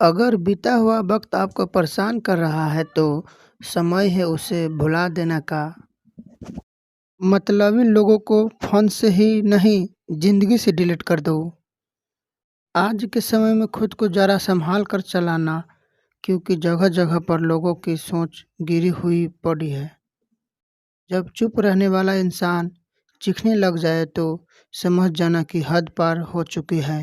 अगर बीता हुआ वक्त आपको परेशान कर रहा है तो समय है उसे भुला देने का। मतलबी लोगों को फ़ोन से ही नहीं, ज़िंदगी से डिलीट कर दो। आज के समय में खुद को ज़रा सँभाल कर चलाना, क्योंकि जगह-जगह पर लोगों की सोच गिरी हुई पड़ी है। जब चुप रहने वाला इंसान चीखने लग जाए तो समझ जाना कि हद पार हो चुकी है।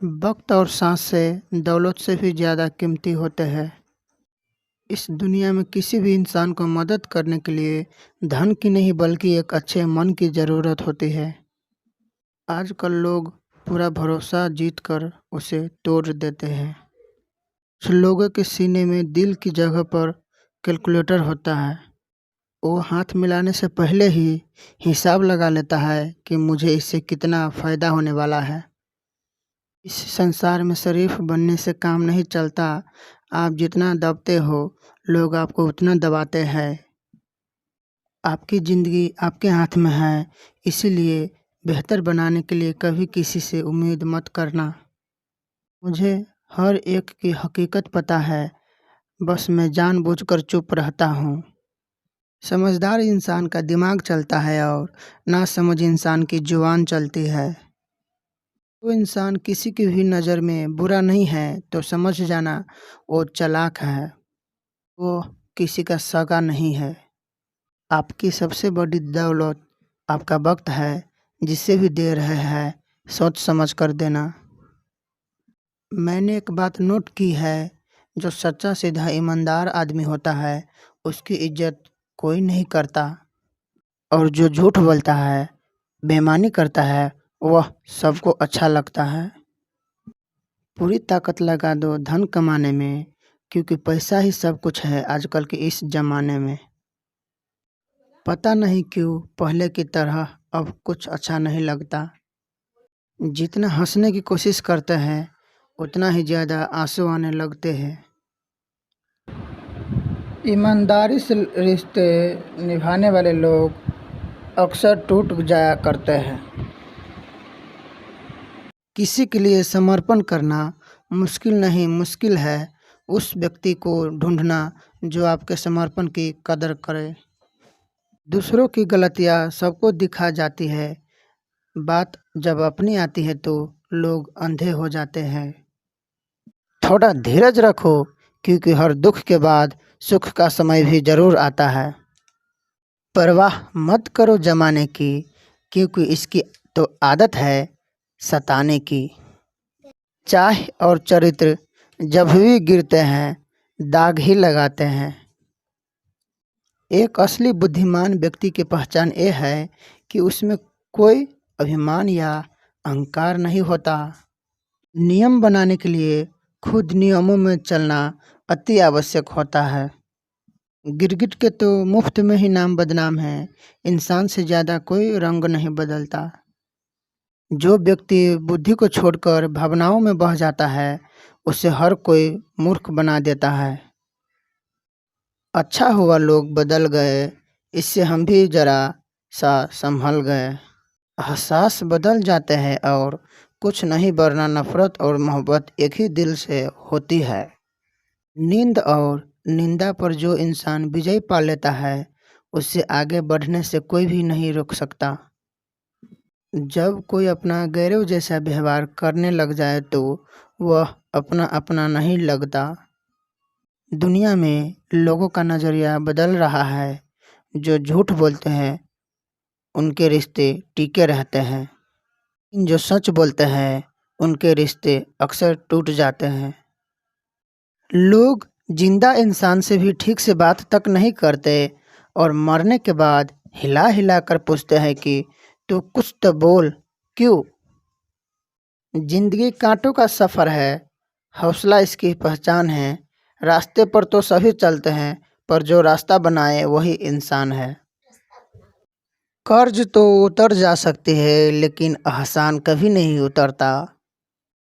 वक्त और साँस से दौलत से भी ज़्यादा कीमती होते हैं। इस दुनिया में किसी भी इंसान को मदद करने के लिए धन की नहीं बल्कि एक अच्छे मन की ज़रूरत होती है। आजकल लोग पूरा भरोसा जीत कर उसे तोड़ देते हैं। कुछ लोगों के सीने में दिल की जगह पर कैलकुलेटर होता है। वो हाथ मिलाने से पहले ही हिसाब लगा लेता है कि मुझे इससे कितना फ़ायदा होने वाला है। इस संसार में शरीफ बनने से काम नहीं चलता। आप जितना दबते हो, लोग आपको उतना दबाते हैं। आपकी ज़िंदगी आपके हाथ में है, इसीलिए बेहतर बनाने के लिए कभी किसी से उम्मीद मत करना। मुझे हर एक की हकीकत पता है, बस मैं जानबूझकर चुप रहता हूँ। समझदार इंसान का दिमाग चलता है और नासमझ इंसान की जुबान चलती है। वो इंसान किसी की भी नज़र में बुरा नहीं है तो समझ जाना वो चालाक है। वो किसी का सगा नहीं है। आपकी सबसे बड़ी दौलत आपका वक्त है। जिसे भी दे रहे हैं सोच समझ कर देना। मैंने एक बात नोट की है, जो सच्चा सीधा ईमानदार आदमी होता है उसकी इज्जत कोई नहीं करता, और जो झूठ बोलता है, बेईमानी करता है, वह सबको अच्छा लगता है। पूरी ताकत लगा दो धन कमाने में, क्योंकि पैसा ही सब कुछ है आजकल के इस ज़माने में। पता नहीं क्यों पहले की तरह अब कुछ अच्छा नहीं लगता। जितना हंसने की कोशिश करते हैं उतना ही ज़्यादा आंसू आने लगते हैं। ईमानदारी से रिश्ते निभाने वाले लोग अक्सर टूट जाया करते हैं। किसी के लिए समर्पण करना मुश्किल नहीं, मुश्किल है उस व्यक्ति को ढूंढना जो आपके समर्पण की कदर करे। दूसरों की गलतियां सबको दिखा जाती है, बात जब अपनी आती है तो लोग अंधे हो जाते हैं। थोड़ा धीरज रखो, क्योंकि हर दुख के बाद सुख का समय भी जरूर आता है। परवाह मत करो जमाने की, क्योंकि इसकी तो आदत है सताने की। चाह और चरित्र जब भी गिरते हैं दाग ही लगाते हैं। एक असली बुद्धिमान व्यक्ति की पहचान ये है कि उसमें कोई अभिमान या अहंकार नहीं होता। नियम बनाने के लिए खुद नियमों में चलना अति आवश्यक होता है। गिरगिट के तो मुफ्त में ही नाम बदनाम है, इंसान से ज़्यादा कोई रंग नहीं बदलता। जो व्यक्ति बुद्धि को छोड़कर भावनाओं में बह जाता है उसे हर कोई मूर्ख बना देता है। अच्छा हुआ लोग बदल गए, इससे हम भी जरा सा संभल गए। एहसास बदल जाते हैं और कुछ नहीं, वरना नफरत और मोहब्बत एक ही दिल से होती है। नींद और निंदा पर जो इंसान विजय पा लेता है उससे आगे बढ़ने से कोई भी नहीं रोक सकता। जब कोई अपना गैरों जैसा व्यवहार करने लग जाए तो वह अपना अपना नहीं लगता। दुनिया में लोगों का नज़रिया बदल रहा है। जो झूठ बोलते हैं उनके रिश्ते टिके रहते हैं, जो सच बोलते हैं उनके रिश्ते अक्सर टूट जाते हैं। लोग जिंदा इंसान से भी ठीक से बात तक नहीं करते और मरने के बाद हिला हिला कर पूछते हैं कि तू कुछ तो बोल, क्यों? जिंदगी कांटों का सफ़र है, हौसला इसकी पहचान है। रास्ते पर तो सभी चलते हैं, पर जो रास्ता बनाए वही इंसान है। कर्ज तो उतर जा सकती है, लेकिन एहसान कभी नहीं उतरता।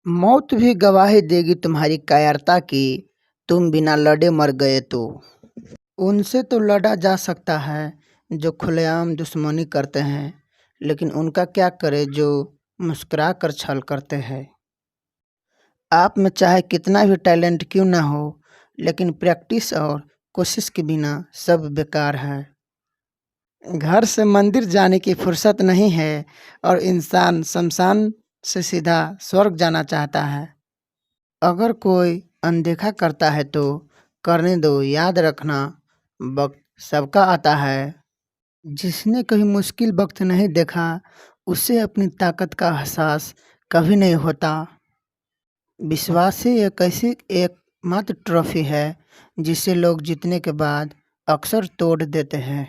मौत भी गवाही देगी तुम्हारी कायरता की, तुम बिना लड़े मर गए तो। उनसे तो लड़ा जा सकता है जो खुलेआम दुश्मनी करते हैं, लेकिन उनका क्या करे जो मुस्कुरा कर छल करते हैं। आप में चाहे कितना भी टैलेंट क्यों ना हो, लेकिन प्रैक्टिस और कोशिश के बिना सब बेकार है। घर से मंदिर जाने की फुर्सत नहीं है और इंसान शमशान से सीधा स्वर्ग जाना चाहता है। अगर कोई अनदेखा करता है तो करने दो, याद रखना वक्त सबका आता है। जिसने कभी मुश्किल वक्त नहीं देखा, उसे अपनी ताकत का एहसास कभी नहीं होता। विश्वास ही एक ऐसी एकमात्र ट्रॉफी है जिसे लोग जीतने के बाद अक्सर तोड़ देते हैं।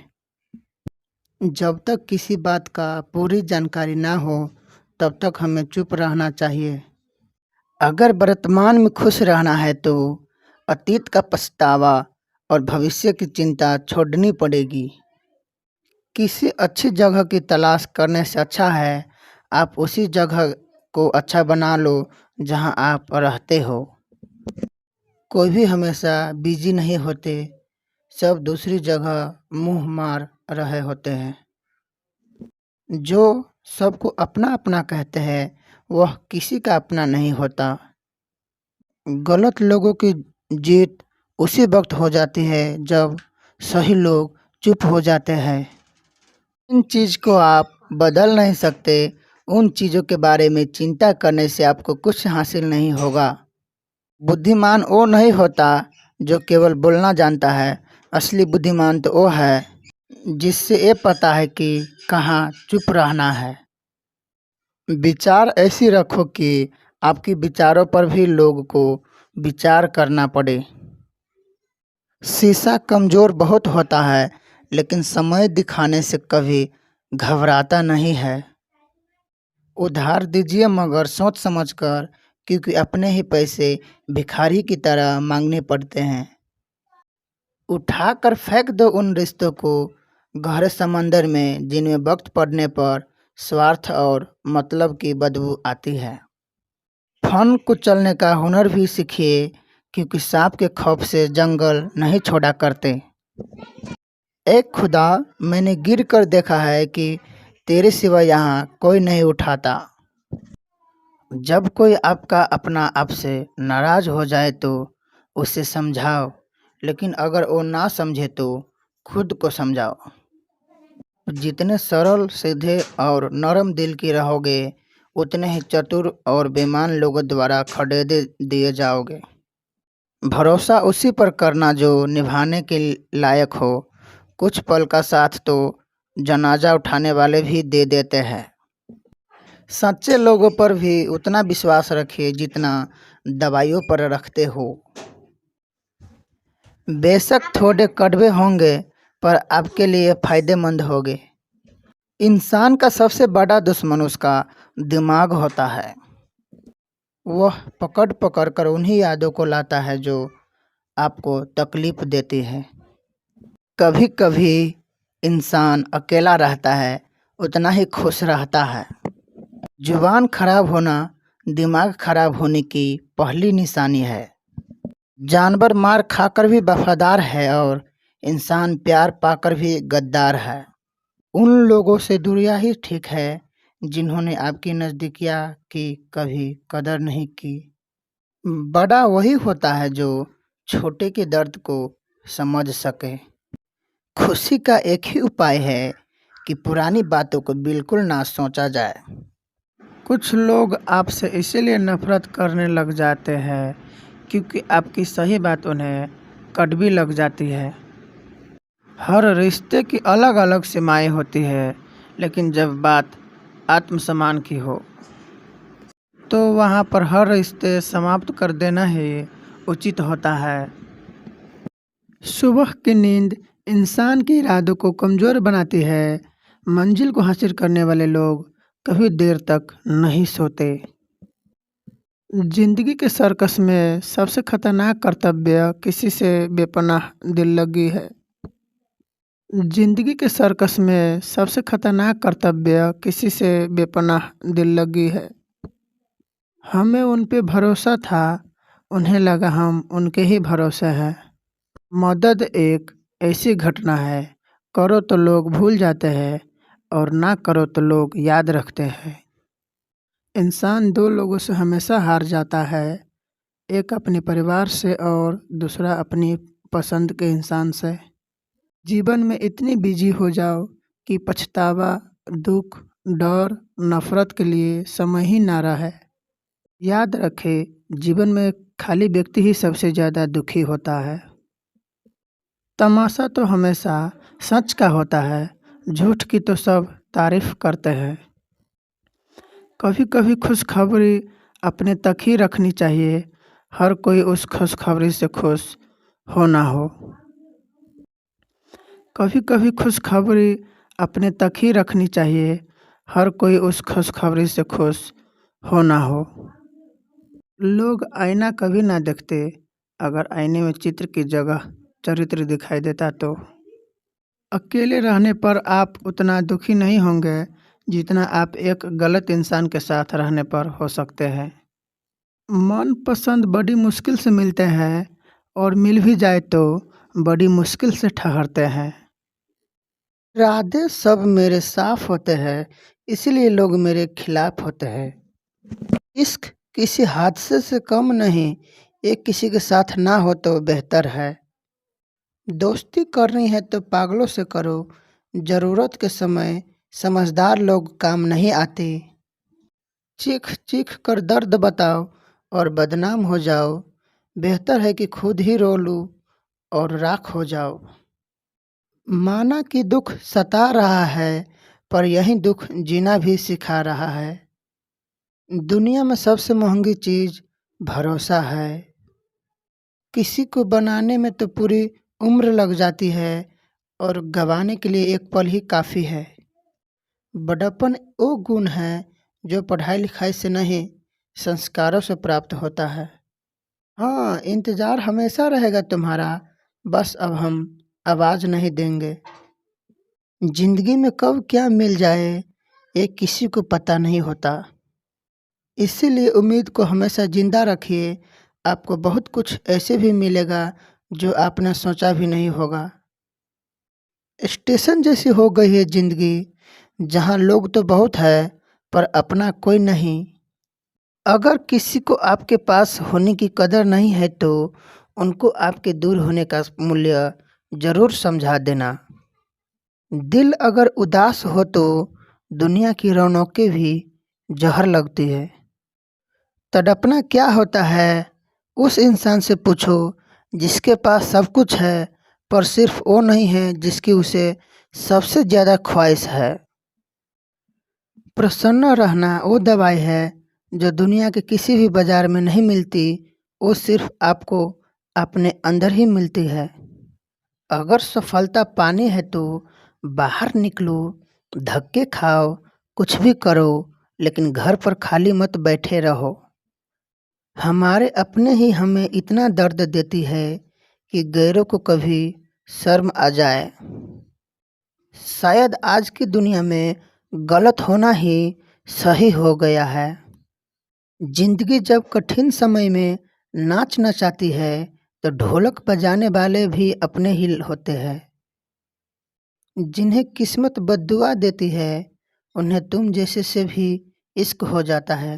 जब तक किसी बात का पूरी जानकारी ना हो, तब तक हमें चुप रहना चाहिए। अगर वर्तमान में खुश रहना है तो अतीत का पछतावा और भविष्य की चिंता छोड़नी पड़ेगी। किसी अच्छी जगह की तलाश करने से अच्छा है आप उसी जगह को अच्छा बना लो जहां आप रहते हो। कोई भी हमेशा बिजी नहीं होते, सब दूसरी जगह मुंह मार रहे होते हैं। जो सबको अपना अपना कहते हैं वह किसी का अपना नहीं होता। गलत लोगों की जीत उसी वक्त हो जाती है जब सही लोग चुप हो जाते हैं। इन चीज़ को आप बदल नहीं सकते, उन चीज़ों के बारे में चिंता करने से आपको कुछ हासिल नहीं होगा। बुद्धिमान वो नहीं होता जो केवल बोलना जानता है, असली बुद्धिमान तो वो है जिससे ये पता है कि कहाँ चुप रहना है। विचार ऐसी रखो कि आपके विचारों पर भी लोग को विचार करना पड़े। शीशा कमज़ोर बहुत होता है लेकिन समय दिखाने से कभी घबराता नहीं है। उधार दीजिए मगर सोच समझकर, क्योंकि अपने ही पैसे भिखारी की तरह मांगने पड़ते हैं। उठाकर फेंक दो उन रिश्तों को गहरे समंदर में जिनमें वक्त पड़ने पर स्वार्थ और मतलब की बदबू आती है। फन को चलने का हुनर भी सीखिए, क्योंकि सांप के खौफ से जंगल नहीं छोड़ा करते। एक खुदा, मैंने गिर कर देखा है कि तेरे सिवा यहाँ कोई नहीं उठाता। जब कोई आपका अपना आपसे नाराज हो जाए तो उसे समझाओ, लेकिन अगर वो ना समझे तो खुद को समझाओ। जितने सरल, सीधे और नरम दिल की रहोगे, उतने ही चतुर और बेईमान लोगों द्वारा खदेड़ दिए जाओगे। भरोसा उसी पर करना जो निभाने के लायक हो। कुछ पल का साथ तो जनाजा उठाने वाले भी दे देते हैं। सच्चे लोगों पर भी उतना विश्वास रखिए जितना दवाइयों पर रखते हो। बेशक थोड़े कड़वे होंगे पर आपके लिए फायदेमंद होंगे। इंसान का सबसे बड़ा दुश्मन उसका दिमाग होता है। वह पकड़ पकड़ कर उन्हीं यादों को लाता है जो आपको तकलीफ देती है। कभी कभी इंसान अकेला रहता है, उतना ही खुश रहता है। जुबान खराब होना दिमाग खराब होने की पहली निशानी है। जानवर मार खाकर भी वफादार है और इंसान प्यार पाकर भी गद्दार है। उन लोगों से दूरियां ही ठीक है जिन्होंने आपकी नज़दीकियां की कभी कदर नहीं की। बड़ा वही होता है जो छोटे के दर्द को समझ सके। खुशी का एक ही उपाय है कि पुरानी बातों को बिल्कुल ना सोचा जाए। कुछ लोग आपसे इसीलिए नफरत करने लग जाते हैं क्योंकि आपकी सही बात उन्हें कड़वी लग जाती है। हर रिश्ते की अलग अलग सीमाएं होती है, लेकिन जब बात आत्मसम्मान की हो तो वहाँ पर हर रिश्ते समाप्त कर देना ही उचित होता है। सुबह की नींद इंसान के इरादों को कमज़ोर बनाती है। मंजिल को हासिल करने वाले लोग कभी देर तक नहीं सोते। जिंदगी के सर्कस में सबसे खतरनाक कर्तव्य किसी से बेपनाह दिल लगी है। जिंदगी के सर्कस में सबसे खतरनाक कर्तव्य किसी से बेपनाह दिल लगी है। हमें उन पे भरोसा था, उन्हें लगा हम उनके ही भरोसे हैं। मदद एक ऐसी घटना है, करो तो लोग भूल जाते हैं और ना करो तो लोग याद रखते हैं। इंसान दो लोगों से हमेशा हार जाता है, एक अपने परिवार से और दूसरा अपनी पसंद के इंसान से। जीवन में इतनी बिजी हो जाओ कि पछतावा, दुख, डर, नफरत के लिए समय ही ना रहे। याद रखें, जीवन में खाली व्यक्ति ही सबसे ज़्यादा दुखी होता है। तमाशा तो हमेशा सच का होता है, झूठ की तो सब तारीफ करते हैं। कभी कभी खुशखबरी अपने तक ही रखनी चाहिए, हर कोई उस खुशखबरी से खुश हो ना हो। कभी कभी खुशखबरी अपने तक ही रखनी चाहिए, हर कोई उस खुशखबरी से खुश हो ना हो। लोग आईना कभी ना देखते, अगर आईने में चित्र की जगह चरित्र दिखाई देता तो। अकेले रहने पर आप उतना दुखी नहीं होंगे जितना आप एक गलत इंसान के साथ रहने पर हो सकते हैं। मनपसंद बड़ी मुश्किल से मिलते हैं और मिल भी जाए तो बड़ी मुश्किल से ठहरते हैं। इरादे सब मेरे साफ होते हैं, इसलिए लोग मेरे खिलाफ होते हैं। इश्क किसी हादसे से कम नहीं, एक किसी के साथ ना हो तो बेहतर है। दोस्ती करनी है तो पागलों से करो, जरूरत के समय समझदार लोग काम नहीं आते। चीख चीख कर दर्द बताओ और बदनाम हो जाओ, बेहतर है कि खुद ही रो लूं और राख हो जाओ। माना कि दुख सता रहा है, पर यही दुख जीना भी सिखा रहा है। दुनिया में सबसे महंगी चीज भरोसा है। किसी को बनाने में तो पूरी उम्र लग जाती है और गंवाने के लिए एक पल ही काफ़ी है। बड़प्पन वो गुण है जो पढ़ाई लिखाई से नहीं, संस्कारों से प्राप्त होता है। हाँ, इंतज़ार हमेशा रहेगा तुम्हारा, बस अब हम आवाज़ नहीं देंगे। जिंदगी में कब क्या मिल जाए ये किसी को पता नहीं होता, इसीलिए उम्मीद को हमेशा जिंदा रखिए। आपको बहुत कुछ ऐसे भी मिलेगा जो आपने सोचा भी नहीं होगा। स्टेशन जैसी हो गई है जिंदगी, जहाँ लोग तो बहुत है पर अपना कोई नहीं। अगर किसी को आपके पास होने की कदर नहीं है तो उनको आपके दूर होने का मूल्य जरूर समझा देना। दिल अगर उदास हो तो दुनिया की रौनकें भी जहर लगती है। तड़पना क्या होता है उस इंसान से पूछो जिसके पास सब कुछ है, पर सिर्फ वो नहीं है जिसकी उसे सबसे ज़्यादा ख्वाहिश है। प्रसन्न रहना वो दवाई है जो दुनिया के किसी भी बाजार में नहीं मिलती, वो सिर्फ आपको अपने अंदर ही मिलती है। अगर सफलता पानी है तो बाहर निकलो, धक्के खाओ, कुछ भी करो, लेकिन घर पर खाली मत बैठे रहो। हमारे अपने ही हमें इतना दर्द देती है कि गैरों को कभी शर्म आ जाए। शायद आज की दुनिया में गलत होना ही सही हो गया है। जिंदगी जब कठिन समय में नाच नचाती है तो ढोलक बजाने वाले भी अपने ही होते हैं। जिन्हें किस्मत बद्दुआ देती है उन्हें तुम जैसे से भी इश्क हो जाता है।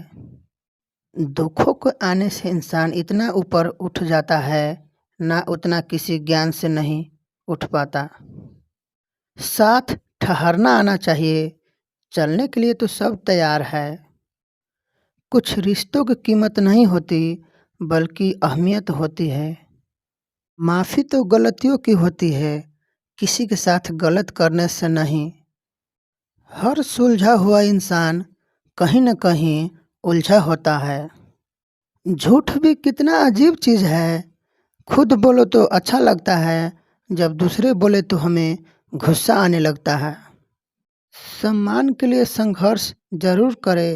दुखों को आने से इंसान इतना ऊपर उठ जाता है, ना उतना किसी ज्ञान से नहीं उठ पाता। साथ ठहरना आना चाहिए, चलने के लिए तो सब तैयार है। कुछ रिश्तों की कीमत नहीं होती बल्कि अहमियत होती है। माफ़ी तो गलतियों की होती है, किसी के साथ गलत करने से नहीं। हर सुलझा हुआ इंसान कहीं न कहीं उलझा होता है। झूठ भी कितना अजीब चीज़ है, खुद बोलो तो अच्छा लगता है, जब दूसरे बोले तो हमें गुस्सा आने लगता है। सम्मान के लिए संघर्ष जरूर करे,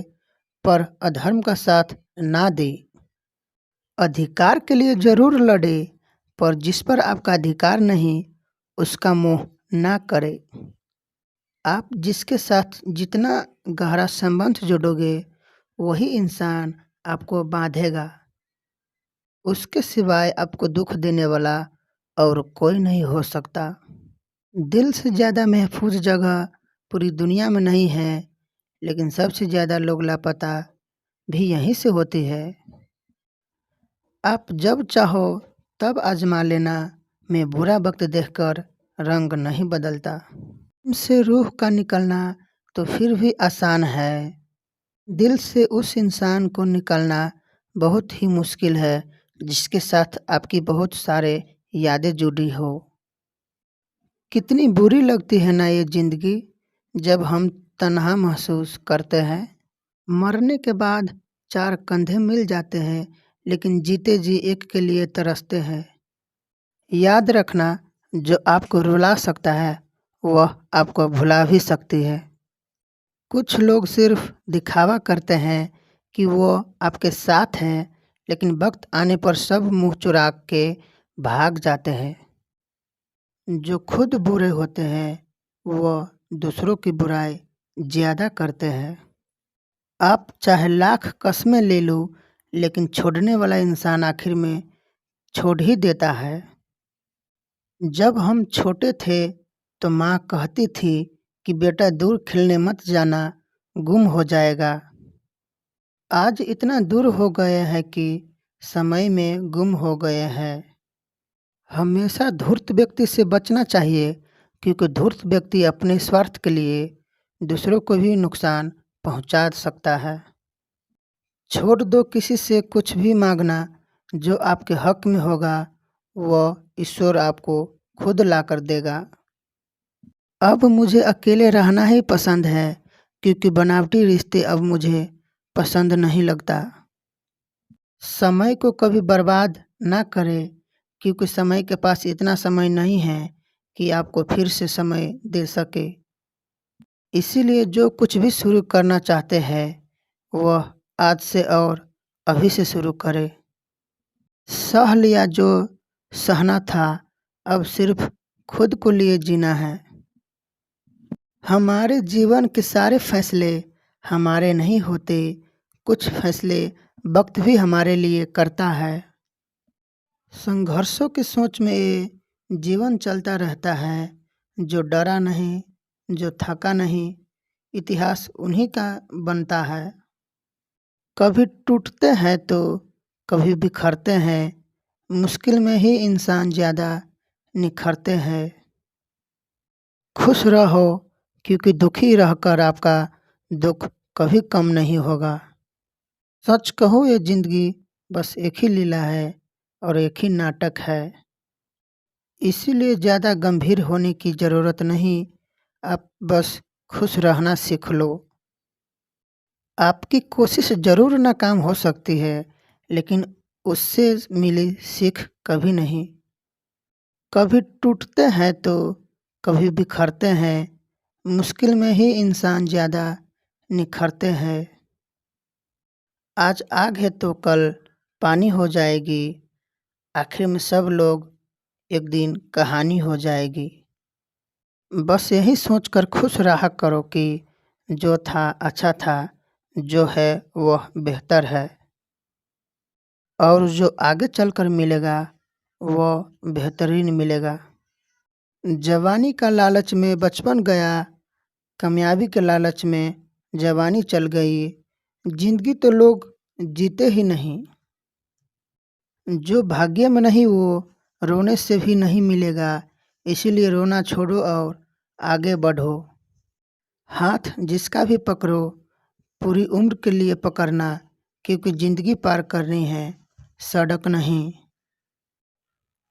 पर अधर्म का साथ ना दे। अधिकार के लिए जरूर लड़े, पर जिस पर आपका अधिकार नहीं उसका मोह ना करे। आप जिसके साथ जितना गहरा संबंध जोड़ोगे वही इंसान आपको बांधेगा। उसके सिवाय आपको दुख देने वाला और कोई नहीं हो सकता। दिल से ज़्यादा महफूज जगह पूरी दुनिया में नहीं है, लेकिन सबसे ज़्यादा लोग लापता भी यहीं से होती है। आप जब चाहो तब आजमा लेना, मैं बुरा वक्त देखकर रंग नहीं बदलता। से रूह का निकलना तो फिर भी आसान है, दिल से उस इंसान को निकलना बहुत ही मुश्किल है जिसके साथ आपकी बहुत सारे यादें जुड़ी हो। कितनी बुरी लगती है ना ये ज़िंदगी जब हम तन्हा महसूस करते हैं। मरने के बाद चार कंधे मिल जाते हैं लेकिन जीते जी एक के लिए तरसते हैं। याद रखना, जो आपको रुला सकता है वह आपको भुला भी सकती है। कुछ लोग सिर्फ दिखावा करते हैं कि वो आपके साथ हैं, लेकिन वक्त आने पर सब मुंह चुरा के भाग जाते हैं। जो खुद बुरे होते हैं वो दूसरों की बुराई ज़्यादा करते हैं। आप चाहे लाख कस्में ले लो, लेकिन छोड़ने वाला इंसान आखिर में छोड़ ही देता है। जब हम छोटे थे तो माँ कहती थी कि बेटा दूर खेलने मत जाना, गुम हो जाएगा। आज इतना दूर हो गए हैं कि समय में गुम हो गए हैं। हमेशा धूर्त व्यक्ति से बचना चाहिए, क्योंकि धूर्त व्यक्ति अपने स्वार्थ के लिए दूसरों को भी नुकसान पहुंचा सकता है। छोड़ दो किसी से कुछ भी मांगना, जो आपके हक में होगा वह ईश्वर आपको खुद ला कर देगा। अब मुझे अकेले रहना ही पसंद है, क्योंकि बनावटी रिश्ते अब मुझे पसंद नहीं लगता। समय को कभी बर्बाद ना करें, क्योंकि समय के पास इतना समय नहीं है कि आपको फिर से समय दे सके। इसीलिए जो कुछ भी शुरू करना चाहते हैं वह आज से और अभी से शुरू करें। सह लिया जो सहना था, अब सिर्फ खुद को लिए जीना है। हमारे जीवन के सारे फैसले हमारे नहीं होते, कुछ फैसले वक्त भी हमारे लिए करता है। संघर्षों की सोच में ये जीवन चलता रहता है, जो डरा नहीं, जो थका नहीं, इतिहास उन्हीं का बनता है। कभी टूटते हैं तो कभी बिखरते हैं, मुश्किल में ही इंसान ज़्यादा निखरते हैं। खुश रहो, क्योंकि दुखी रहकर आपका दुख कभी कम नहीं होगा। सच कहो, ये ज़िंदगी बस एक ही लीला है और एक ही नाटक है। इसीलिए ज़्यादा गंभीर होने की ज़रूरत नहीं, आप बस खुश रहना सीख लो। आपकी कोशिश ज़रूर नाकाम हो सकती है, लेकिन उससे मिली सीख कभी नहीं। कभी टूटते हैं तो कभी बिखरते हैं, मुश्किल में ही इंसान ज़्यादा निखरते हैं। आज आग है तो कल पानी हो जाएगी, आखिर में सब लोग एक दिन कहानी हो जाएगी। बस यही सोचकर खुश रहा करो कि जो था अच्छा था, जो है वह बेहतर है, और जो आगे चलकर मिलेगा वह बेहतरीन मिलेगा। जवानी का लालच में बचपन गया, कामयाबी के लालच में जवानी चल गई। जिंदगी तो लोग जीते ही नहीं, जो भाग्य में नहीं वो रोने से भी नहीं मिलेगा। इसीलिए रोना छोड़ो और आगे बढ़ो। हाथ जिसका भी पकड़ो, पूरी उम्र के लिए पकड़ना, क्योंकि ज़िंदगी पार करनी है, सड़क नहीं।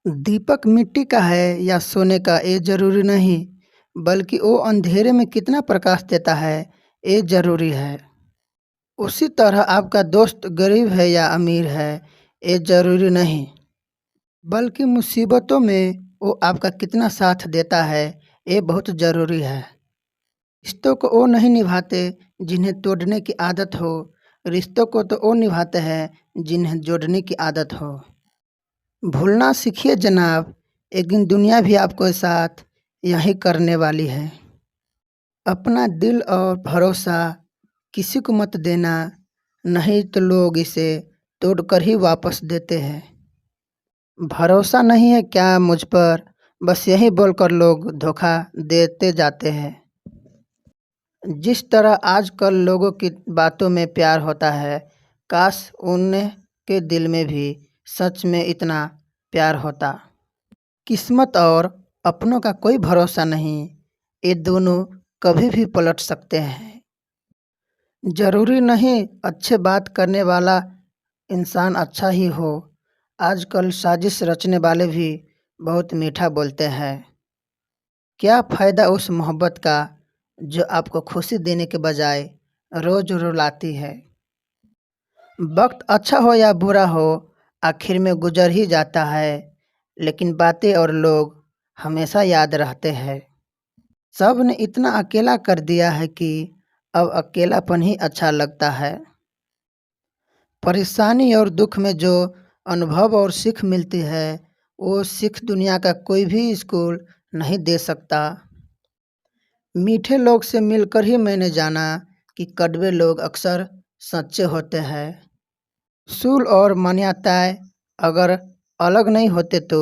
दीपक मिट्टी का है या सोने का ये ज़रूरी नहीं, बल्कि वो अंधेरे में कितना प्रकाश देता है ये ज़रूरी है। उसी तरह आपका दोस्त गरीब है या अमीर है ये ज़रूरी नहीं, बल्कि मुसीबतों में वो आपका कितना साथ देता है ये बहुत ज़रूरी है। रिश्तों को वो नहीं निभाते जिन्हें तोड़ने की आदत हो, रिश्तों को तो वो निभाते हैं जिन्हें जोड़ने की आदत हो। भूलना सीखिए जनाब, एक दिन दुनिया भी आपको साथ यही करने वाली है। अपना दिल और भरोसा किसी को मत देना, नहीं तो लोग इसे तोड़कर ही वापस देते हैं। भरोसा नहीं है क्या मुझ पर, बस यही बोलकर लोग धोखा देते जाते हैं। जिस तरह आजकल लोगों की बातों में प्यार होता है, काश उनके दिल में भी सच में इतना प्यार होता। किस्मत और अपनों का कोई भरोसा नहीं, ये दोनों कभी भी पलट सकते हैं। जरूरी नहीं अच्छे बात करने वाला इंसान अच्छा ही हो। आजकल साजिश रचने वाले भी बहुत मीठा बोलते हैं। क्या फ़ायदा उस मोहब्बत का जो आपको खुशी देने के बजाय रोज रुलाती है। वक्त अच्छा हो या बुरा हो, आखिर में गुजर ही जाता है, लेकिन बातें और लोग हमेशा याद रहते हैं। सब ने इतना अकेला कर दिया है कि अब अकेलापन ही अच्छा लगता है। परेशानी और दुख में जो अनुभव और सीख मिलती है, वो सीख दुनिया का कोई भी स्कूल नहीं दे सकता। मीठे लोग से मिलकर ही मैंने जाना कि कड़वे लोग अक्सर सच्चे होते हैं। उसूल और मान्यताएं अगर अलग नहीं होते तो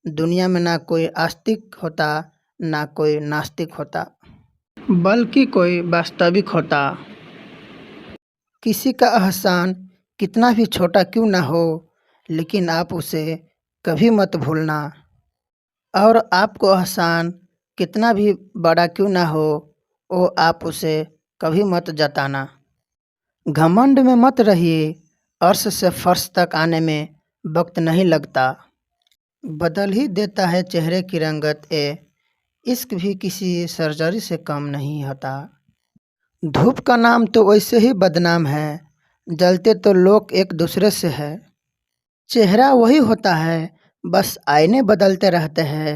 दुनिया में ना कोई आस्तिक होता, ना कोई नास्तिक होता, बल्कि कोई वास्तविक होता। किसी का एहसान कितना भी छोटा क्यों ना हो, लेकिन आप उसे कभी मत भूलना। और आपको एहसान कितना भी बड़ा क्यों ना हो, वो आप उसे कभी मत जताना। घमंड में मत रहिए, अर्श से फर्श तक आने में वक्त नहीं लगता। बदल ही देता है चेहरे की रंगत, इश्क भी किसी सर्जरी से कम नहीं होता। धूप का नाम तो वैसे ही बदनाम है, जलते तो लोग एक दूसरे से है। चेहरा वही होता है, बस आईने बदलते रहते हैं।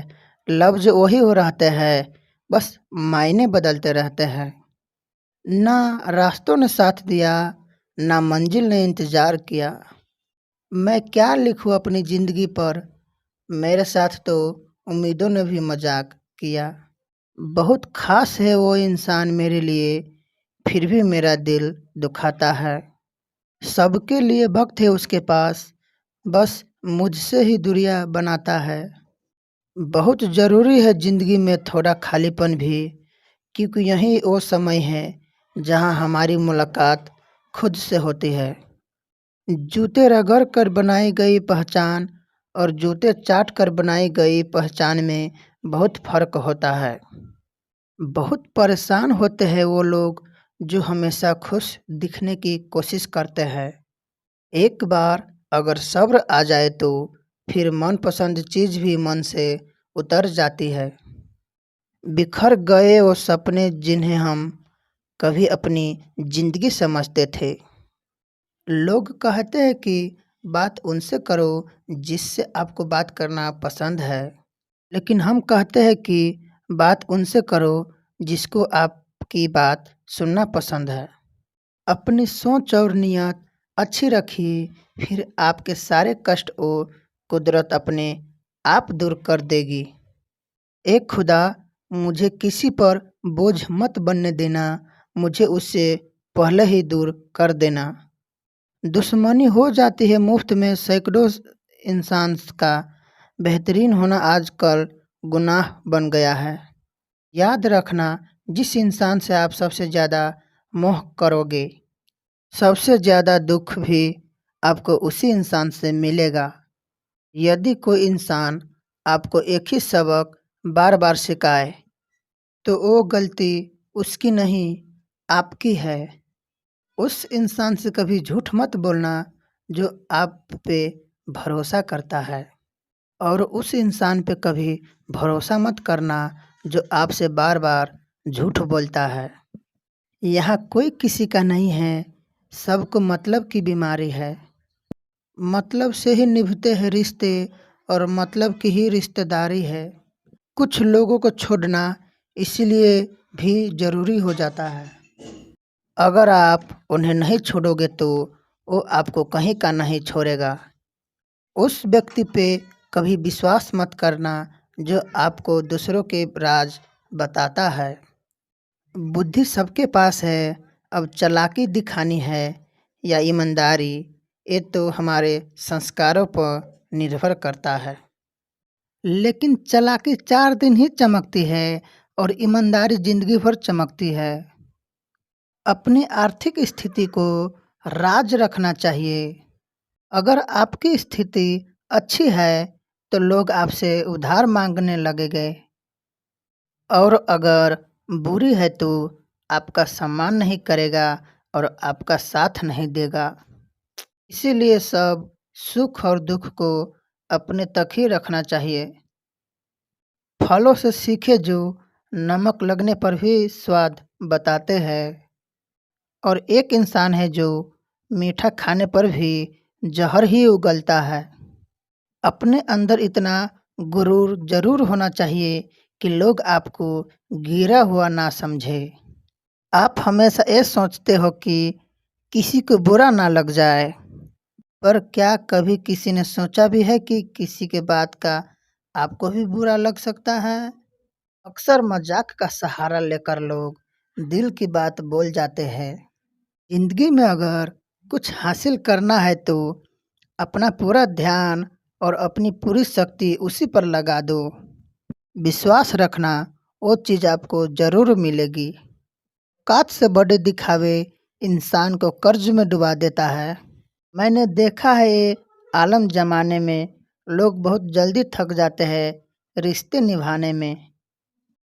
लफ्ज वही हो रहते हैं, बस मायने बदलते रहते हैं। ना रास्तों ने साथ दिया, ना मंजिल ने इंतज़ार किया। मैं क्या लिखूं अपनी ज़िंदगी पर, मेरे साथ तो उम्मीदों ने भी मजाक किया। बहुत खास है वो इंसान मेरे लिए, फिर भी मेरा दिल दुखाता है। सबके लिए वक्त है उसके पास, बस मुझसे ही दूरियां बनाता है। बहुत ज़रूरी है ज़िंदगी में थोड़ा खालीपन भी, क्योंकि यही वो समय है जहाँ हमारी मुलाकात खुद से होती है। जूते रगड़ कर बनाई गई पहचान और जूते चाट कर बनाई गई पहचान में बहुत फ़र्क होता है। बहुत परेशान होते हैं वो लोग जो हमेशा खुश दिखने की कोशिश करते हैं। एक बार अगर सब्र आ जाए तो फिर मनपसंद चीज़ भी मन से उतर जाती है। बिखर गए वो सपने जिन्हें हम कभी अपनी ज़िंदगी समझते थे। लोग कहते हैं कि बात उनसे करो जिससे आपको बात करना पसंद है, लेकिन हम कहते हैं कि बात उनसे करो जिसको आपकी बात सुनना पसंद है। अपनी सोच और नियत अच्छी रखिए, फिर आपके सारे कष्ट वो कुदरत अपने आप दूर कर देगी। ए खुदा, मुझे किसी पर बोझ मत बनने देना, मुझे उससे पहले ही दूर कर देना। दुश्मनी हो जाती है मुफ्त में सैकड़ों इंसान का, बेहतरीन होना आजकल गुनाह बन गया है। याद रखना, जिस इंसान से आप सबसे ज़्यादा मोह करोगे, सबसे ज़्यादा दुख भी आपको उसी इंसान से मिलेगा। यदि कोई इंसान आपको एक ही सबक बार बार सिखाए, तो वो गलती उसकी नहीं, आपकी है। उस इंसान से कभी झूठ मत बोलना जो आप पे भरोसा करता है, और उस इंसान पे कभी भरोसा मत करना जो आपसे बार बार झूठ बोलता है। यहाँ कोई किसी का नहीं है, सबको मतलब की बीमारी है। मतलब से ही निभते हैं रिश्ते, और मतलब की ही रिश्तेदारी है। कुछ लोगों को छोड़ना इसीलिए भी ज़रूरी हो जाता है। अगर आप उन्हें नहीं छोड़ोगे तो वो आपको कहीं का नहीं छोड़ेगा। उस व्यक्ति पे कभी विश्वास मत करना जो आपको दूसरों के राज बताता है। बुद्धि सबके पास है, अब चालाकी दिखानी है या ईमानदारी, ये तो हमारे संस्कारों पर निर्भर करता है। लेकिन चालाकी 4 दिन ही चमकती है और ईमानदारी ज़िंदगी भर चमकती है। अपनी आर्थिक स्थिति को राज रखना चाहिए। अगर आपकी स्थिति अच्छी है तो लोग आपसे उधार मांगने लगेंगे और अगर बुरी है तो आपका सम्मान नहीं करेगा और आपका साथ नहीं देगा। इसीलिए सब सुख और दुख को अपने तक ही रखना चाहिए। फलों से सीखे जो नमक लगने पर भी स्वाद बताते हैं और एक इंसान है जो मीठा खाने पर भी जहर ही उगलता है। अपने अंदर इतना गुरूर जरूर होना चाहिए कि लोग आपको गिरा हुआ ना समझे। आप हमेशा ये सोचते हो कि किसी को बुरा ना लग जाए, पर क्या कभी किसी ने सोचा भी है कि किसी के बात का आपको भी बुरा लग सकता है? अक्सर मजाक का सहारा लेकर लोग दिल की बात बोल जाते हैं। जिंदगी में अगर कुछ हासिल करना है तो अपना पूरा ध्यान और अपनी पूरी शक्ति उसी पर लगा दो। विश्वास रखना, वो चीज़ आपको ज़रूर मिलेगी। औकात से बड़े दिखावे इंसान को कर्ज में डुबा देता है। मैंने देखा है ये आलम ज़माने में लोग बहुत जल्दी थक जाते हैं रिश्ते निभाने में।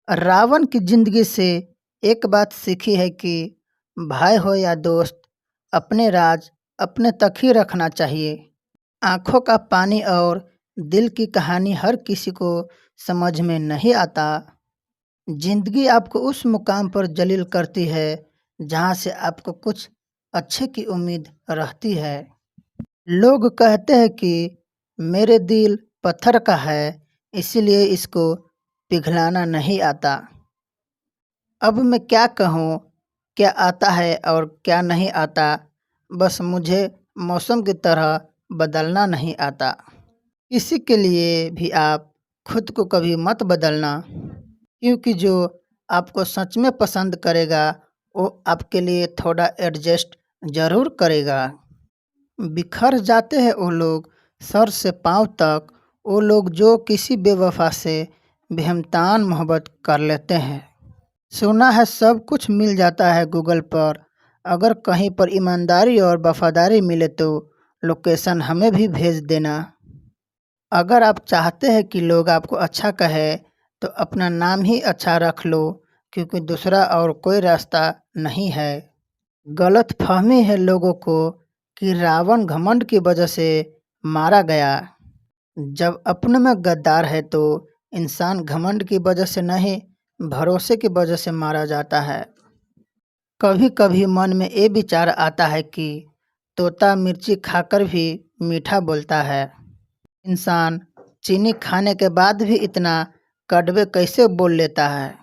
रावण की जिंदगी से एक बात सीखी है कि भाई हो या दोस्त, अपने राज अपने तक ही रखना चाहिए। आंखों का पानी और दिल की कहानी हर किसी को समझ में नहीं आता। जिंदगी आपको उस मुकाम पर जलील करती है जहाँ से आपको कुछ अच्छे की उम्मीद रहती है। लोग कहते हैं कि मेरे दिल पत्थर का है, इसीलिए इसको पिघलाना नहीं आता। अब मैं क्या कहूँ, क्या आता है और क्या नहीं आता, बस मुझे मौसम की तरह बदलना नहीं आता। किसी के लिए भी आप खुद को कभी मत बदलना, क्योंकि जो आपको सच में पसंद करेगा वो आपके लिए थोड़ा एडजस्ट ज़रूर करेगा। बिखर जाते हैं वो लोग सर से पाँव तक, वो लोग जो किसी बेवफा से बेहमतान मोहब्बत कर लेते हैं। सुना है सब कुछ मिल जाता है गूगल पर, अगर कहीं पर ईमानदारी और वफादारी मिले तो लोकेशन हमें भी भेज देना। अगर आप चाहते हैं कि लोग आपको अच्छा कहे तो अपना नाम ही अच्छा रख लो, क्योंकि दूसरा और कोई रास्ता नहीं है। गलत फहमी है लोगों को कि रावण घमंड की वजह से मारा गया। जब अपने में गद्दार है तो इंसान घमंड की वजह से नहीं, भरोसे की वजह से मारा जाता है। कभी कभी मन में ये विचार आता है कि तोता मिर्ची खाकर भी मीठा बोलता है। इंसान चीनी खाने के बाद भी इतना कड़वे कैसे बोल लेता है?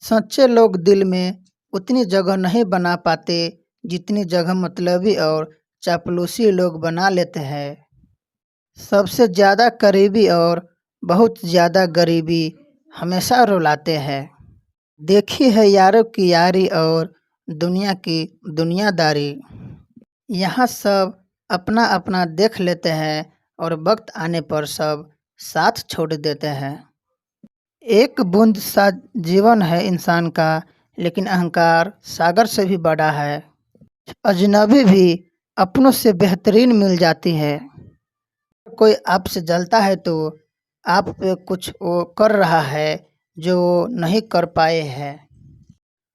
सच्चे लोग दिल में उतनी जगह नहीं बना पाते जितनी जगह मतलबी और चापलूसी लोग बना लेते हैं। सबसे ज़्यादा करीबी और बहुत ज़्यादा गरीबी हमेशा रुलाते हैं। देखी है यारों की यारी और दुनिया की दुनियादारी। यहाँ सब अपना अपना देख लेते हैं और वक्त आने पर सब साथ छोड़ देते हैं। एक बूंद सा जीवन है इंसान का, लेकिन अहंकार सागर से भी बड़ा है। अजनबी भी अपनों से बेहतरीन मिल जाती है। कोई आपसे जलता है तो आप पे कुछ वो कर रहा है जो वो नहीं कर पाए हैं।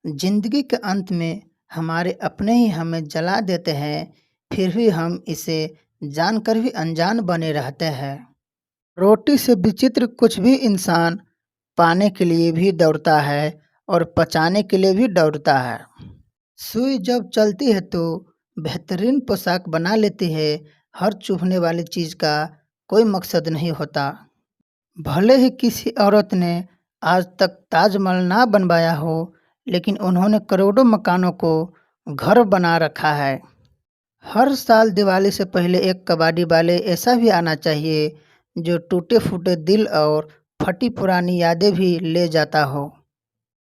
जिंदगी के अंत में हमारे अपने ही हमें जला देते हैं, फिर भी हम इसे जानकर भी अनजान बने रहते हैं। रोटी से विचित्र कुछ भी इंसान पाने के लिए भी दौड़ता है और पचाने के लिए भी दौड़ता है। सुई जब चलती है तो बेहतरीन पोशाक बना लेती है। हर चुभने वाली चीज़ का कोई मकसद नहीं होता। भले ही किसी औरत ने आज तक ताजमहल ना बनवाया हो, लेकिन उन्होंने करोड़ों मकानों को घर बना रखा है। हर साल दिवाली से पहले एक कबाड़ी वाले ऐसा भी आना चाहिए जो टूटे फूटे दिल और फटी पुरानी यादें भी ले जाता हो।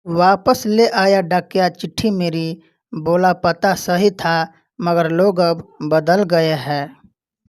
वापस ले आया डाकिया चिट्ठी मेरी, बोला पता सही था मगर लोग अब बदल गए हैं।